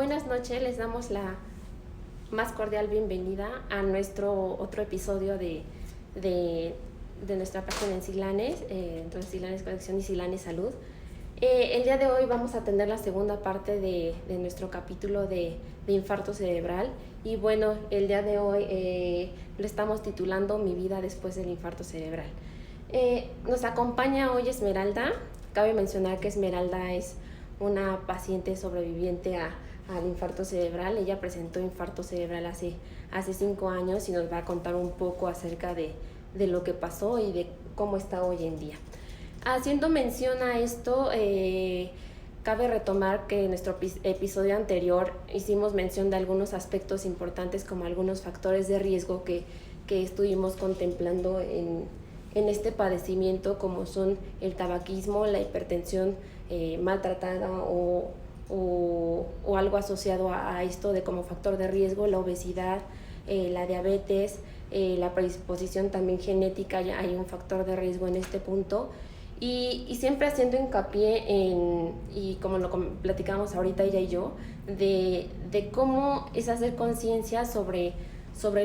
Buenas noches, les damos la más cordial bienvenida a nuestro otro episodio de nuestra página en Silanes, entonces Silanes Conexión y Silanes Salud. El día de hoy vamos a tener la segunda parte de nuestro capítulo de infarto cerebral y bueno, el día de hoy lo estamos titulando Mi vida después del infarto cerebral. Nos acompaña hoy Esmeralda. Cabe mencionar que Esmeralda es una paciente sobreviviente al infarto cerebral. Ella presentó infarto cerebral hace 5 años y nos va a contar un poco acerca de lo que pasó y de cómo está hoy en día. Haciendo mención a esto, cabe retomar que en nuestro episodio anterior hicimos mención de algunos aspectos importantes como algunos factores de riesgo que estuvimos contemplando en este padecimiento, como son el tabaquismo, la hipertensión maltratada o algo asociado a esto de como factor de riesgo, la obesidad, la diabetes, la predisposición también genética, ya hay un factor de riesgo en este punto. Y siempre haciendo hincapié y como lo platicamos ahorita ella y yo, de cómo es hacer conciencia sobre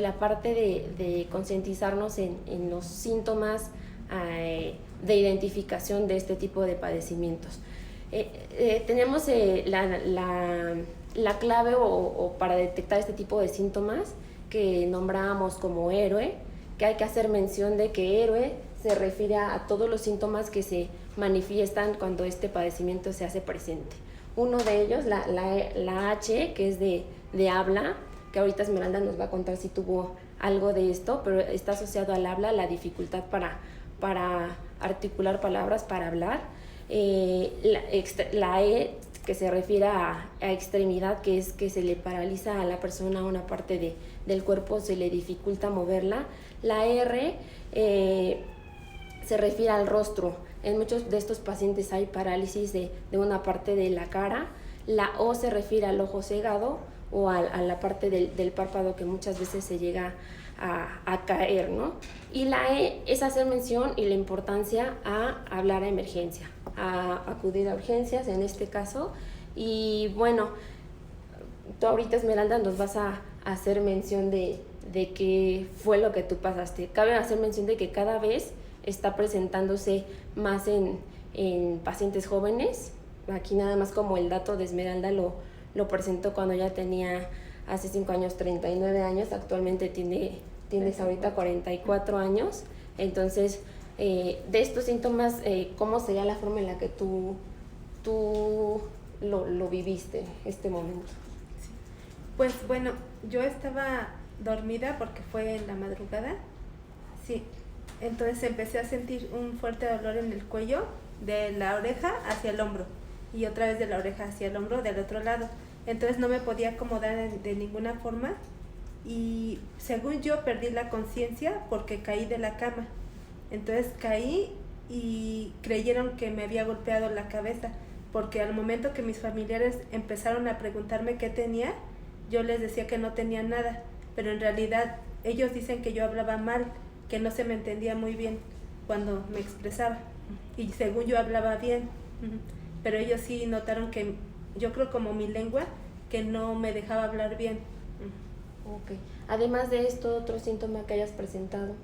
la parte de concientizarnos en los síntomas de identificación de este tipo de padecimientos. Tenemos la clave o para detectar este tipo de síntomas que nombrábamos como héroe, que hay que hacer mención de que héroe se refiere a todos los síntomas que se manifiestan cuando este padecimiento se hace presente. Uno de ellos, la H, que es de habla, que ahorita Esmeralda nos va a contar si tuvo algo de esto, pero está asociado al habla, la dificultad para articular palabras, para hablar. La E, que se refiere a extremidad, que es que se le paraliza a la persona una parte del cuerpo, se le dificulta moverla. La R se refiere al rostro. En muchos de estos pacientes hay parálisis de una parte de la cara. La O se refiere al ojo cegado o a la parte del párpado que muchas veces se llega a caer, ¿no? Y la E es hacer mención y la importancia a hablar a emergencia, a acudir a urgencias en este caso. Y bueno, tú ahorita, Esmeralda, nos vas a hacer mención de qué fue lo que tú pasaste. Cabe hacer mención de que cada vez está presentándose más en pacientes jóvenes. Aquí nada más como el dato de Esmeralda lo presentó cuando ya tenía hace 5 años 39 años, actualmente tienes ahorita 44 años. Entonces, de estos síntomas, ¿cómo sería la forma en la que tú lo viviste este momento? Pues bueno, yo estaba dormida porque fue en la madrugada, sí. Entonces empecé a sentir un fuerte dolor en el cuello, de la oreja hacia el hombro, y otra vez de la oreja hacia el hombro del otro lado. Entonces no me podía acomodar de ninguna forma y según yo perdí la conciencia porque caí de la cama. Entonces caí y creyeron que me había golpeado la cabeza, porque al momento que mis familiares empezaron a preguntarme qué tenía, yo les decía que no tenía nada, pero en realidad ellos dicen que yo hablaba mal, que no se me entendía muy bien cuando me expresaba, y según yo hablaba bien, pero ellos sí notaron que yo creo como mi lengua, que no me dejaba hablar bien. Okay. Además de esto, ¿otro síntoma que hayas presentado?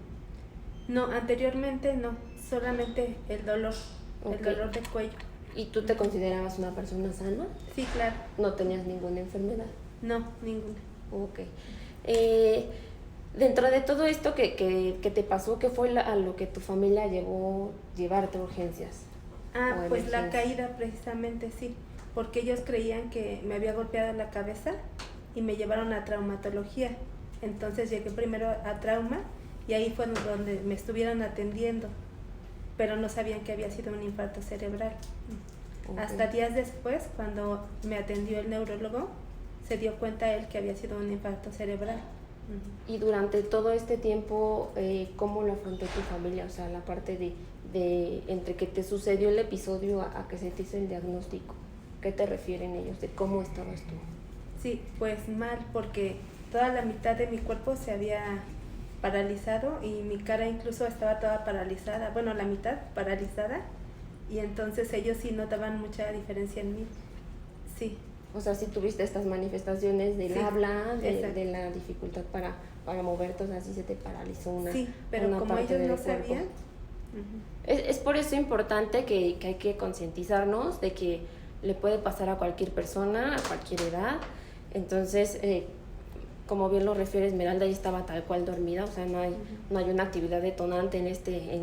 No, anteriormente no, solamente el dolor, okay. El dolor de cuello. ¿Y tú te considerabas una persona sana? Sí, claro. ¿No tenías ninguna enfermedad? No, ninguna. Ok. Dentro de todo esto que te pasó, ¿qué fue a lo que tu familia llevarte a urgencias? Pues la caída precisamente, sí, porque ellos creían que me había golpeado la cabeza y me llevaron a traumatología. Entonces llegué primero a trauma y ahí fue donde me estuvieron atendiendo, pero no sabían que había sido un infarto cerebral. Okay. Hasta días después, cuando me atendió el neurólogo, se dio cuenta él que había sido un infarto cerebral. Y durante todo este tiempo, ¿cómo lo afrontó tu familia? O sea, la parte de entre que te sucedió el episodio a que se te hizo el diagnóstico. ¿Qué te refieren ellos? ¿De cómo estabas tú? Sí, pues mal, porque toda la mitad de mi cuerpo se había paralizado y mi cara incluso estaba toda paralizada, bueno, la mitad paralizada, y entonces ellos sí notaban mucha diferencia en mí. Sí. O sea, si tuviste estas manifestaciones del Sí, habla, exacto. de la dificultad para moverte, o sea, sí se te paralizó Sí, pero una como parte ellos no del cuerpo. sabían. Es por eso importante que hay que concientizarnos de que le puede pasar a cualquier persona, a cualquier edad. Entonces, como bien lo refiere Esmeralda, ella estaba tal cual dormida, o sea, no hay una actividad detonante en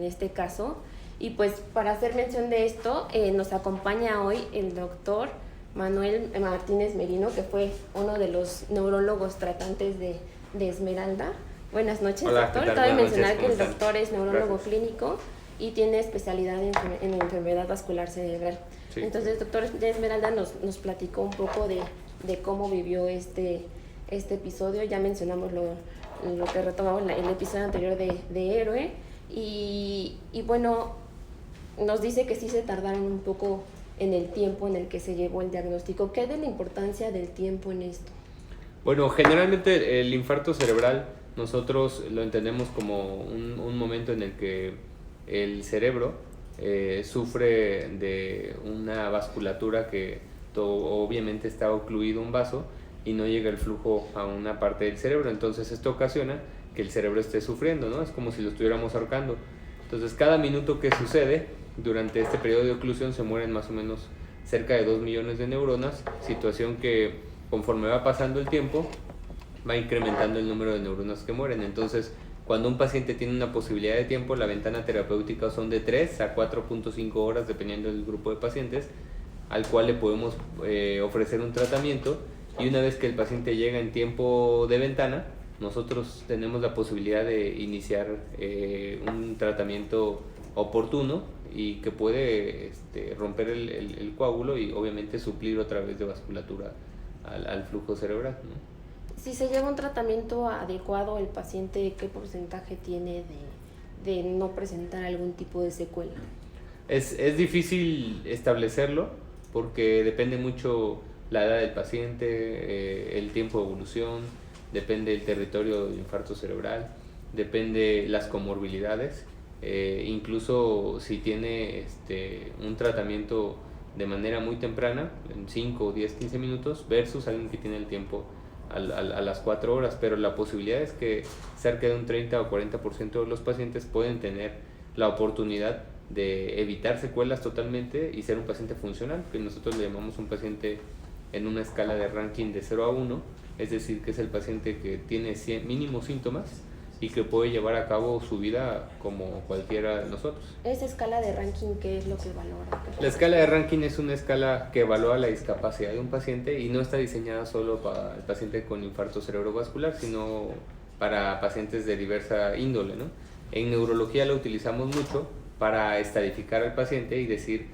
este caso. Y pues para hacer mención de esto, nos acompaña hoy el doctor Manuel Martínez Merino, que fue uno de los neurólogos tratantes de Esmeralda. Buenas noches, Hola, doctor. ¿qué tal? Cabe Buenas mencionar noches, que el ¿cómo están? doctor es neurólogo Gracias. clínico y tiene especialidad en enfermedad vascular cerebral. Sí. Entonces, doctor Esmeralda nos platicó un poco de cómo vivió este episodio. Ya mencionamos lo que retomamos en el episodio anterior de Héroe. Y bueno, nos dice que sí se tardaron un poco en el tiempo en el que se llevó el diagnóstico. ¿Qué es de la importancia del tiempo en esto? Bueno, generalmente el infarto cerebral nosotros lo entendemos como un momento en el que el cerebro sufre de una vasculatura que obviamente está ocluido un vaso y no llega el flujo a una parte del cerebro. Entonces esto ocasiona que el cerebro esté sufriendo, ¿no? Es como si lo estuviéramos ahorcando. Entonces cada minuto que sucede durante este periodo de oclusión se mueren más o menos cerca de 2 millones de neuronas, situación que conforme va pasando el tiempo va incrementando el número de neuronas que mueren. Entonces cuando un paciente tiene una posibilidad de tiempo, la ventana terapéutica son de 3 a 4.5 horas dependiendo del grupo de pacientes al cual le podemos ofrecer un tratamiento, y una vez que el paciente llega en tiempo de ventana, nosotros tenemos la posibilidad de iniciar un tratamiento oportuno y que puede romper el coágulo y obviamente suplir otra vez de vasculatura al flujo cerebral, ¿no? Si se lleva un tratamiento adecuado, ¿el paciente qué porcentaje tiene de no presentar algún tipo de secuela? Es difícil establecerlo porque depende mucho la edad del paciente, el tiempo de evolución, depende el territorio del infarto cerebral, depende las comorbilidades, incluso si tiene un tratamiento de manera muy temprana, en 5, 10, 15 minutos, versus alguien que tiene el tiempo a las 4 horas, pero la posibilidad es que cerca de un 30 o 40% de los pacientes pueden tener la oportunidad de evitar secuelas totalmente y ser un paciente funcional, que nosotros le llamamos un paciente en una escala de ranking de 0 a 1, es decir, que es el paciente que tiene mínimos síntomas y que puede llevar a cabo su vida como cualquiera de nosotros. ¿Esa escala de ranking qué es lo que valora? La escala de ranking es una escala que evalúa la discapacidad de un paciente y no está diseñada solo para el paciente con infarto cerebrovascular, sino para pacientes de diversa índole, ¿no? En neurología la utilizamos mucho para estadificar al paciente y decir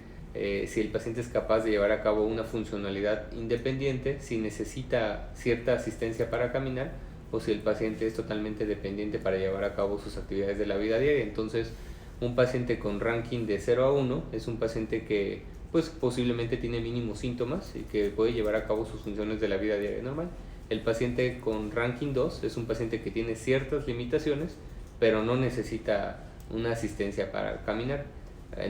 si el paciente es capaz de llevar a cabo una funcionalidad independiente, si necesita cierta asistencia para caminar, o si el paciente es totalmente dependiente para llevar a cabo sus actividades de la vida diaria. Entonces, un paciente con ranking de 0 a 1 es un paciente que pues posiblemente tiene mínimos síntomas y que puede llevar a cabo sus funciones de la vida diaria normal. El paciente con ranking 2 es un paciente que tiene ciertas limitaciones, pero no necesita una asistencia para caminar.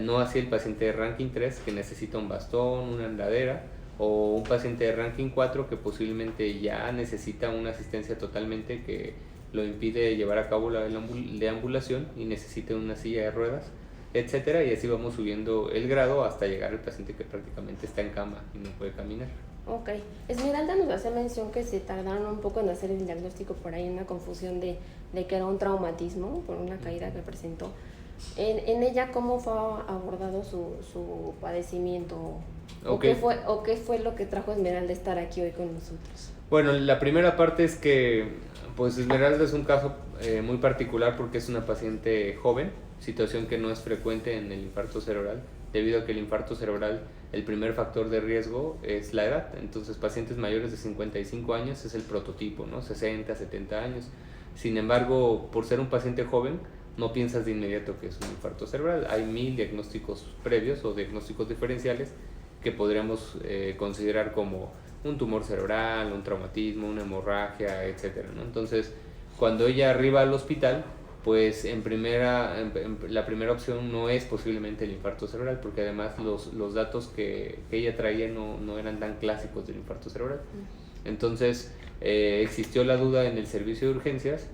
No así el paciente de ranking 3, que necesita un bastón, una andadera, o un paciente de ranking 4 que posiblemente ya necesita una asistencia totalmente que lo impide llevar a cabo la deambulación y necesita una silla de ruedas, etcétera, y así vamos subiendo el grado hasta llegar al paciente que prácticamente está en cama y no puede caminar. Ok. Esmeralda nos hace mención que se tardaron un poco en hacer el diagnóstico, por ahí una confusión de que era un traumatismo por una caída que presentó. En ella, ¿cómo fue abordado su padecimiento? Okay. ¿O qué fue lo que trajo a Esmeralda a estar aquí hoy con nosotros? Bueno, la primera parte es que pues Esmeralda es un caso muy particular porque es una paciente joven, situación que no es frecuente en el infarto cerebral, debido a que el infarto cerebral, el primer factor de riesgo es la edad. Entonces pacientes mayores de 55 años es el prototipo, ¿no? 60, 70 años. Sin embargo, por ser un paciente joven, no piensas de inmediato que es un infarto cerebral. Hay 1000 diagnósticos previos o diagnósticos diferenciales que podríamos considerar como un tumor cerebral, un traumatismo, una hemorragia, etcétera, ¿no? Entonces, cuando ella arriba al hospital, pues la primera opción no es posiblemente el infarto cerebral, porque además los datos que ella traía no eran tan clásicos del infarto cerebral. Entonces existió la duda en el servicio de urgencias,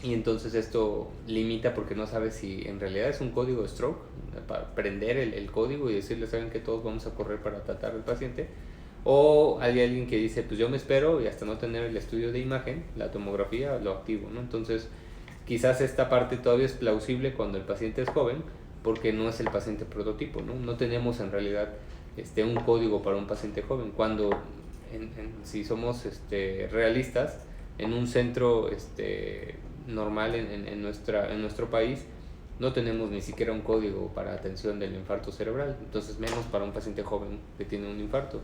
y entonces esto limita porque no sabe si en realidad es un código de stroke, para prender el código y decirle, saben que todos vamos a correr para tratar al paciente, o hay alguien que dice, pues yo me espero y hasta no tener el estudio de imagen, la tomografía, lo activo, ¿no? Entonces quizás esta parte todavía es plausible cuando el paciente es joven, porque no es el paciente prototipo, ¿no? No tenemos en realidad un código para un paciente joven, cuando si somos realistas, en un centro normal en nuestro país no tenemos ni siquiera un código para atención del infarto cerebral, entonces menos para un paciente joven que tiene un infarto.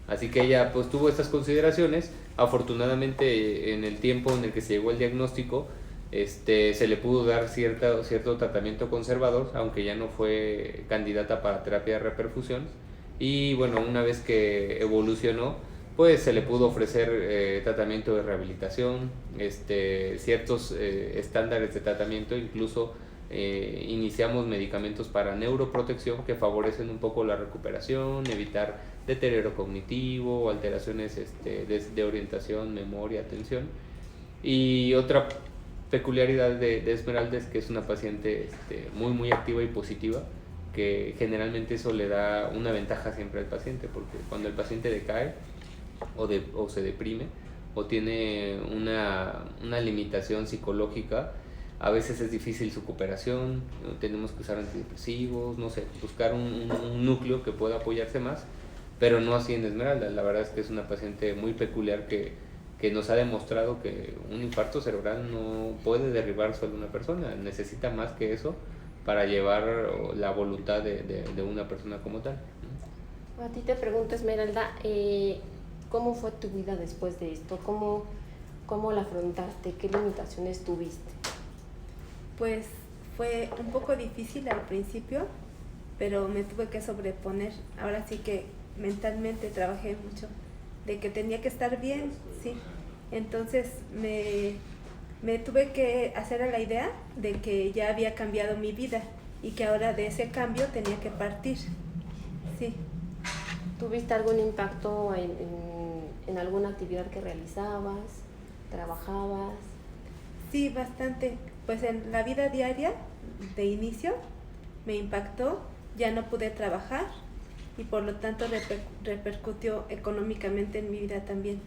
Así que ella pues tuvo estas consideraciones. Afortunadamente en el tiempo en el que se llegó el diagnóstico se le pudo dar cierto tratamiento conservador, aunque ya no fue candidata para terapia de reperfusión, y bueno, una vez que evolucionó, pues se le pudo ofrecer tratamiento de rehabilitación, ciertos estándares de tratamiento, incluso iniciamos medicamentos para neuroprotección que favorecen un poco la recuperación, evitar deterioro cognitivo, alteraciones de orientación, memoria, atención. Y otra peculiaridad de Esmeralda es que es una paciente muy activa y positiva, que generalmente eso le da una ventaja siempre al paciente, porque cuando el paciente decae o se deprime o tiene una limitación psicológica, a veces es difícil su cooperación, tenemos que usar antidepresivos, no sé, buscar un núcleo que pueda apoyarse más, pero no así en Esmeralda. La verdad es que es una paciente muy peculiar que nos ha demostrado que un infarto cerebral no puede derribar solo una persona, necesita más que eso para llevar la voluntad de una persona como tal. A ti te pregunto, Esmeralda, ¿cómo fue tu vida después de esto? ¿Cómo la afrontaste? ¿Qué limitaciones tuviste? Pues fue un poco difícil al principio, pero me tuve que sobreponer. Ahora sí que mentalmente trabajé mucho, de que tenía que estar bien, sí. Entonces me tuve que hacer a la idea de que ya había cambiado mi vida y que ahora de ese cambio tenía que partir, sí. ¿Tuviste algún impacto en alguna actividad que realizabas, trabajabas? Sí, bastante. Pues en la vida diaria, de inicio, me impactó, ya no pude trabajar y por lo tanto repercutió económicamente en mi vida también,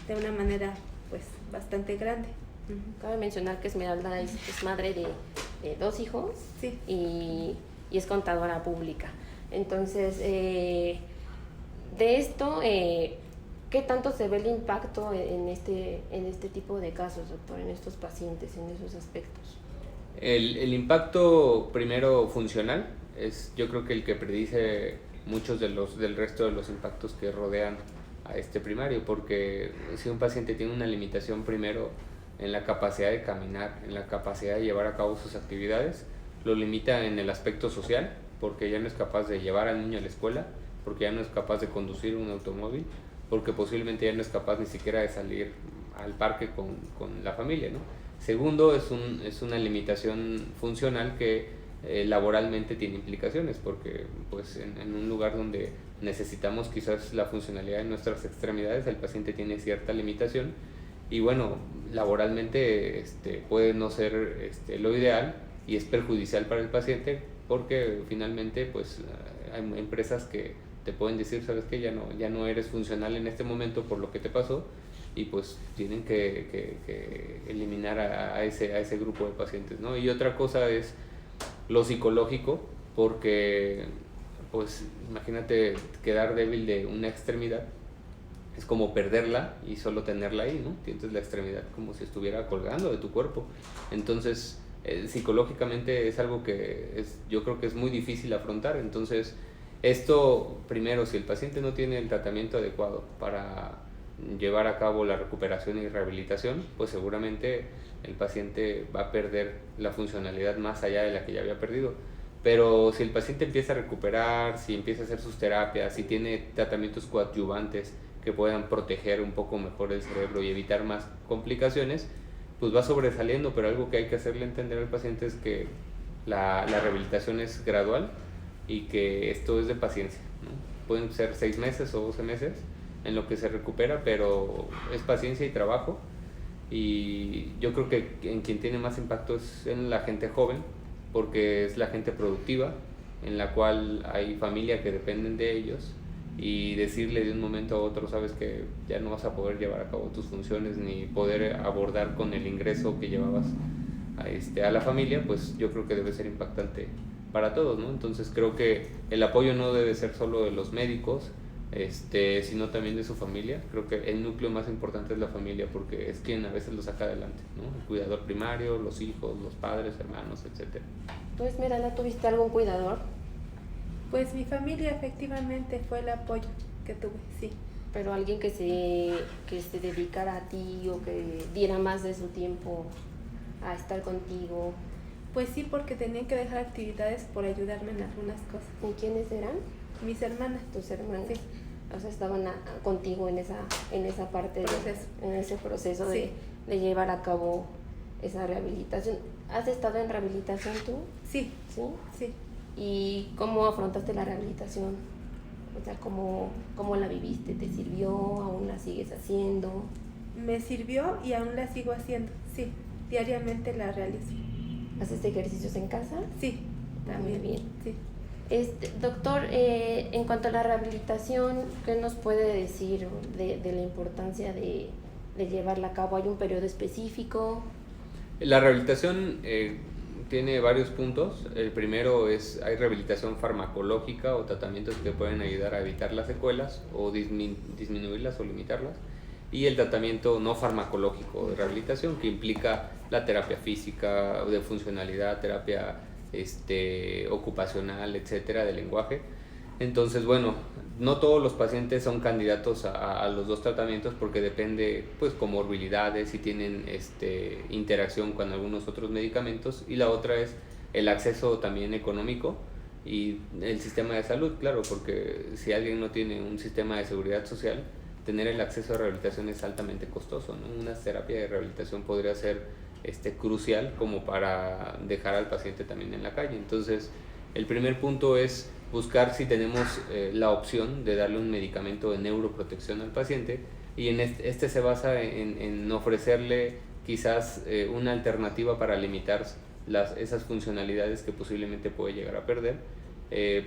de una manera pues bastante grande. Cabe mencionar que Esmeralda es madre de 2 hijos, sí. y es contadora pública. Entonces, de esto, ¿qué tanto se ve el impacto en este tipo de casos, doctor, en estos pacientes, en esos aspectos? El impacto primero funcional es, yo creo que el que predice muchos del resto de los impactos que rodean a este primario, porque si un paciente tiene una limitación primero en la capacidad de caminar, en la capacidad de llevar a cabo sus actividades, lo limita en el aspecto social, porque ya no es capaz de llevar al niño a la escuela, porque ya no es capaz de conducir un automóvil, porque posiblemente ya no es capaz ni siquiera de salir al parque con la familia, ¿no? Segundo, es una limitación funcional que laboralmente tiene implicaciones, porque pues en un lugar donde necesitamos quizás la funcionalidad de nuestras extremidades, el paciente tiene cierta limitación y bueno, laboralmente puede no ser lo ideal y es perjudicial para el paciente, porque finalmente pues hay empresas que te pueden decir, sabes que ya no eres funcional en este momento por lo que te pasó, y pues tienen que eliminar a ese grupo de pacientes, ¿no? Y otra cosa es lo psicológico, porque pues imagínate quedar débil de una extremidad, es como perderla y solo tenerla ahí, ¿no? Tienes la extremidad como si estuviera colgando de tu cuerpo. Entonces psicológicamente es algo que yo creo que es muy difícil afrontar. Entonces esto, primero, si el paciente no tiene el tratamiento adecuado para llevar a cabo la recuperación y rehabilitación, pues seguramente el paciente va a perder la funcionalidad más allá de la que ya había perdido. Pero si el paciente empieza a recuperar, si empieza a hacer sus terapias, si tiene tratamientos coadyuvantes que puedan proteger un poco mejor el cerebro y evitar más complicaciones, pues va sobresaliendo, pero algo que hay que hacerle entender al paciente es que la rehabilitación es gradual y que esto es de paciencia, ¿no? Pueden ser 6 meses o 12 meses en lo que se recupera, pero es paciencia y trabajo, y yo creo que en quien tiene más impacto es en la gente joven, porque es la gente productiva, en la cual hay familia que dependen de ellos, y decirle de un momento a otro, sabes que ya no vas a poder llevar a cabo tus funciones ni poder abordar con el ingreso que llevabas a la familia, pues yo creo que debe ser impactante para todos, ¿no? Entonces creo que el apoyo no debe ser solo de los médicos, sino también de su familia. Creo que el núcleo más importante es la familia, porque es quien a veces lo saca adelante, ¿no? El cuidador primario, los hijos, los padres, hermanos, etcétera. ¿Tú, Esmeralda, tuviste algún cuidador? Pues mi familia efectivamente fue el apoyo que tuve, sí. Pero alguien que se dedicara a ti o que diera más de su tiempo a estar contigo. Pues sí, porque tenían que dejar actividades por ayudarme en algunas cosas. ¿Y quiénes eran? Mis hermanas. Tus hermanas. Sí. O sea, estaban contigo en esa parte, en ese proceso Sí. de llevar a cabo esa rehabilitación. ¿Has estado en rehabilitación tú? Sí, ¿Sí? sí. ¿Y cómo afrontaste la rehabilitación? O sea, ¿cómo la viviste? ¿Te sirvió? ¿Aún la sigues haciendo? Me sirvió y aún la sigo haciendo, sí. Diariamente la realizo. ¿Haces ejercicios en casa? Sí, también. Muy bien. Sí. Doctor, en cuanto a la rehabilitación, ¿qué nos puede decir de la importancia de llevarla a cabo? ¿Hay un periodo específico? La rehabilitación tiene varios puntos. El primero es, hay rehabilitación farmacológica o tratamientos que pueden ayudar a evitar las secuelas o disminuirlas o limitarlas. Y el tratamiento no farmacológico de rehabilitación, que implica la terapia física, de funcionalidad, terapia ocupacional, etcétera, de lenguaje. Entonces, bueno, no todos los pacientes son candidatos a los dos tratamientos, porque depende, pues, comorbilidades, si tienen interacción con algunos otros medicamentos, y la otra es el acceso también económico y el sistema de salud, claro, porque si alguien no tiene un sistema de seguridad social, tener el acceso a rehabilitación es altamente costoso, ¿no? Una terapia de rehabilitación podría ser crucial como para dejar al paciente también en la calle. Entonces, el primer punto es buscar si tenemos la opción de darle un medicamento de neuroprotección al paciente, y en se basa en ofrecerle quizás una alternativa para limitar esas funcionalidades que posiblemente puede llegar a perder.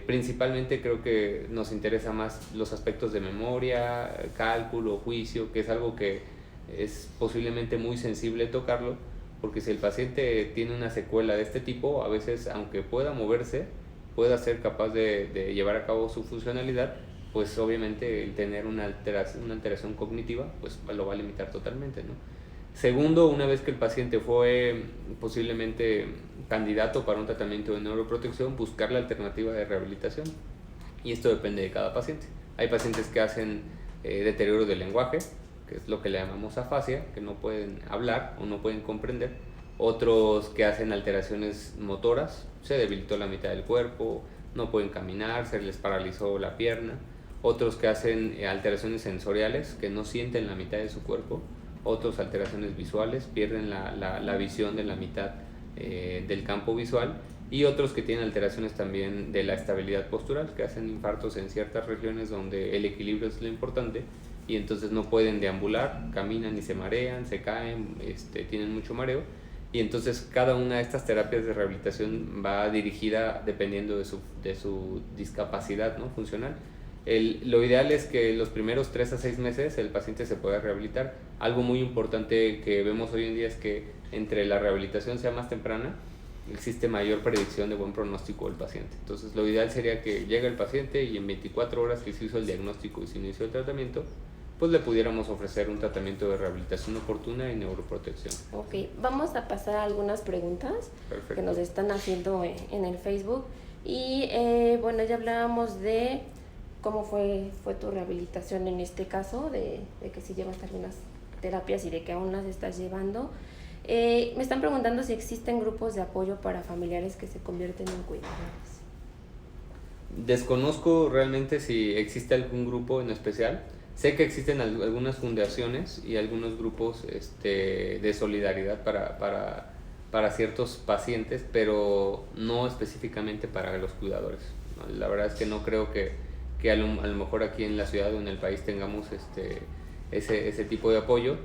Principalmente creo que nos interesa más los aspectos de memoria, cálculo, juicio, que es algo que es posiblemente muy sensible tocarlo, porque si el paciente tiene una secuela de este tipo, a veces, aunque pueda moverse, pueda ser capaz de llevar a cabo su funcionalidad, pues obviamente el tener una alteración cognitiva pues lo va a limitar totalmente, ¿no? Segundo, una vez que el paciente fue posiblemente candidato para un tratamiento de neuroprotección, buscar la alternativa de rehabilitación, y esto depende de cada paciente. Hay pacientes que hacen deterioro del lenguaje, que es lo que le llamamos afasia, que no pueden hablar o no pueden comprender. Otros que hacen alteraciones motoras, se debilitó la mitad del cuerpo, no pueden caminar, se les paralizó la pierna. Otros que hacen alteraciones sensoriales, que no sienten la mitad de su cuerpo. Otros alteraciones visuales, pierden la visión de la mitad del campo visual. Y otros que tienen alteraciones también de la estabilidad postural, que hacen infartos en ciertas regiones donde el equilibrio es lo importante, y entonces no pueden deambular, caminan y se marean, se caen, tienen mucho mareo. Y entonces cada una de estas terapias de rehabilitación va dirigida dependiendo de su discapacidad, ¿no?, funcional. Lo ideal es que los primeros 3 a 6 meses el paciente se pueda rehabilitar. Algo muy importante que vemos hoy en día es que entre la rehabilitación sea más temprana, existe mayor predicción de buen pronóstico del paciente. Entonces lo ideal sería que llegue el paciente y en 24 horas que se hizo el diagnóstico y se inició el tratamiento, pues le pudiéramos ofrecer un tratamiento de rehabilitación oportuna y neuroprotección. Ok, vamos a pasar a algunas preguntas. Perfecto. Que nos están haciendo en el Facebook. Y bueno, ya hablábamos de cómo fue tu rehabilitación en este caso, de que si llevas algunas terapias y de que aún las estás llevando. Me están preguntando si existen grupos de apoyo para familiares que se convierten en cuidadores. Desconozco realmente si existe algún grupo en especial. Sé que existen algunas fundaciones y algunos grupos de solidaridad para ciertos pacientes, pero no específicamente para los cuidadores, ¿no? La verdad es que no creo que a lo mejor aquí en la ciudad o en el país tengamos ese tipo de apoyo,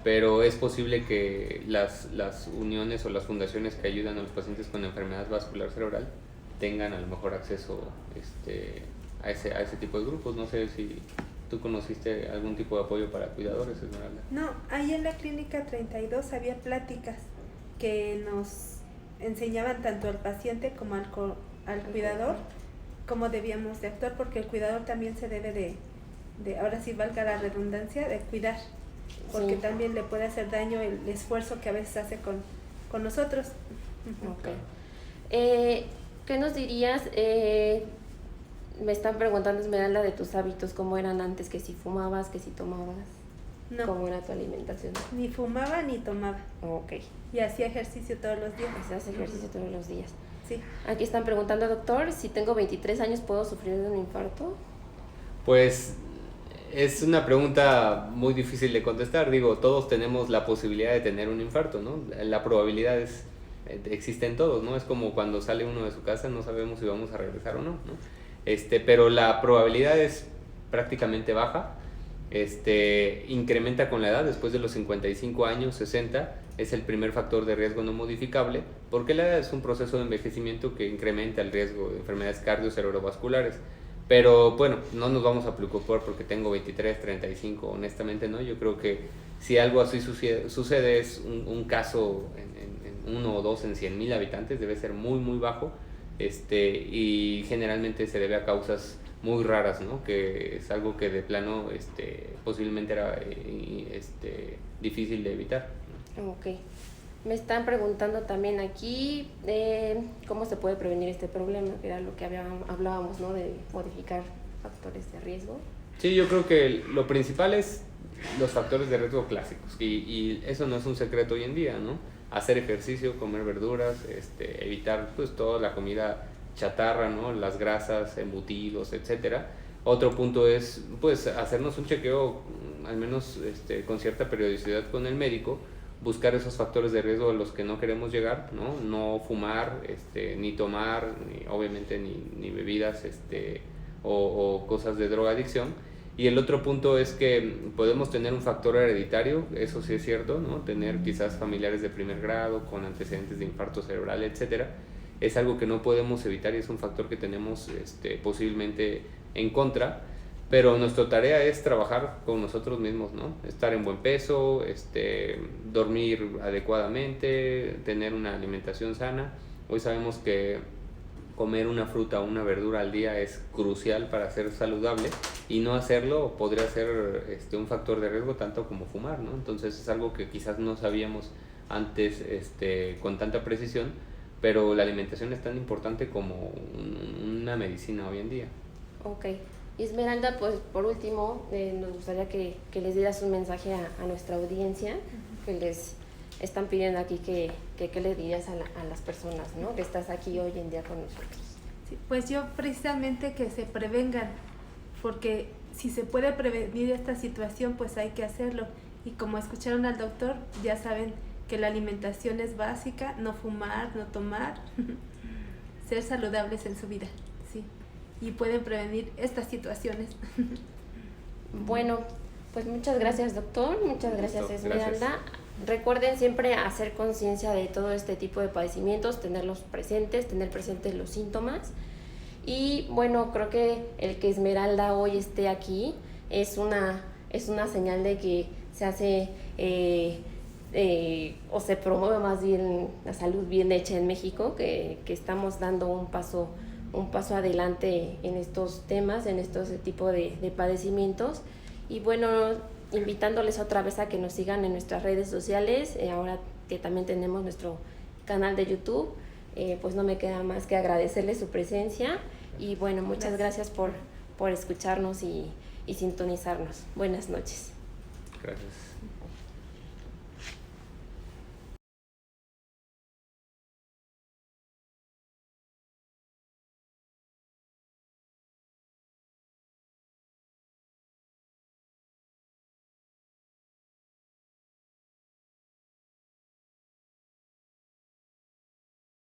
pero es posible que las uniones o las fundaciones que ayudan a los pacientes con enfermedad vascular cerebral tengan a lo mejor acceso a ese tipo de grupos. No sé si tú conociste algún tipo de apoyo para cuidadores, Esmeralda. No, ahí en la clínica 32 había pláticas que nos enseñaban tanto al paciente como al cuidador cómo debíamos de actuar, porque el cuidador también se debe de ahora sí valga la redundancia, de cuidar, porque Sí. también le puede hacer daño el esfuerzo que a veces hace con nosotros. Ok. ¿Qué nos dirías? Me están preguntando, Esmeralda, de tus hábitos, cómo eran antes, que si fumabas, que si tomabas, No, cómo era tu alimentación. ni fumaba ni tomaba, Ok, y hacía ejercicio todos los días. haces ejercicio todos los días. Sí. Aquí están preguntando, doctor, si tengo 23 años, ¿puedo sufrir de un infarto? Pues es una pregunta muy difícil de contestar. Digo, todos tenemos la posibilidad de tener un infarto, ¿no? La probabilidad existe en todos, ¿no? Es como cuando sale uno de su casa, no sabemos si vamos a regresar o no, ¿no? Pero la probabilidad es prácticamente baja. Incrementa con la edad. Después de los 55 años, 60, es el primer factor de riesgo no modificable, porque la edad es un proceso de envejecimiento que incrementa el riesgo de enfermedades cardio-cerebrovasculares. Pero bueno, no nos vamos a preocupar porque tengo 23, 35, honestamente no. Yo creo que si algo así sucede es un caso en 1 o 2 en 100,000 habitantes, debe ser muy muy bajo, y generalmente se debe a causas muy raras, ¿no? Que es algo que de plano posiblemente era difícil de evitar. Ok. Me están preguntando también aquí cómo se puede prevenir este problema, que era lo que hablábamos, ¿no? De modificar factores de riesgo. Sí, yo creo que lo principal es los factores de riesgo clásicos, y eso no es un secreto hoy en día, ¿no? Hacer ejercicio, comer verduras, evitar pues toda la comida chatarra, ¿no? Las grasas, embutidos, etcétera. Otro punto es pues hacernos un chequeo, al menos con cierta periodicidad con el médico, buscar esos factores de riesgo a los que no queremos llegar, ¿no? No fumar, ni tomar, obviamente ni bebidas o cosas de drogadicción. Y el otro punto es que podemos tener un factor hereditario, eso sí es cierto, ¿no? Tener quizás familiares de primer grado con antecedentes de infarto cerebral, etcétera. Es algo que no podemos evitar y es un factor que tenemos posiblemente en contra, pero nuestra tarea es trabajar con nosotros mismos, ¿no? Estar en buen peso, dormir adecuadamente, tener una alimentación sana. Hoy sabemos que comer una fruta o una verdura al día es crucial para ser saludable, y no hacerlo podría ser un factor de riesgo tanto como fumar, ¿no? Entonces es algo que quizás no sabíamos antes con tanta precisión, pero la alimentación es tan importante como una medicina hoy en día. Ok. Y Esmeralda, pues por último, nos gustaría que les dieras un mensaje a nuestra audiencia, que les están pidiendo aquí que le dirías a las personas, ¿no? Que estás aquí hoy en día con nosotros. Sí, pues yo precisamente que se prevengan, porque si se puede prevenir esta situación, pues hay que hacerlo. Y como escucharon al doctor, ya saben que la alimentación es básica, no fumar, no tomar, ser saludables en su vida, sí. Y pueden prevenir estas situaciones. Bueno, pues muchas gracias, doctor, muchas gracias, Listo, Esmeralda. gracias. Recuerden siempre hacer conciencia de todo este tipo de padecimientos, tenerlos presentes, tener presentes los síntomas. Y bueno, creo que el que Esmeralda hoy esté aquí es una señal de que se hace o se promueve más bien la salud bien hecha en México, que estamos dando un paso adelante en estos temas, en estos tipos de padecimientos. Y bueno, invitándoles otra vez a que nos sigan en nuestras redes sociales, ahora que también tenemos nuestro canal de YouTube, pues no me queda más que agradecerles su presencia, y bueno, muchas gracias por escucharnos y sintonizarnos. Buenas noches. Gracias.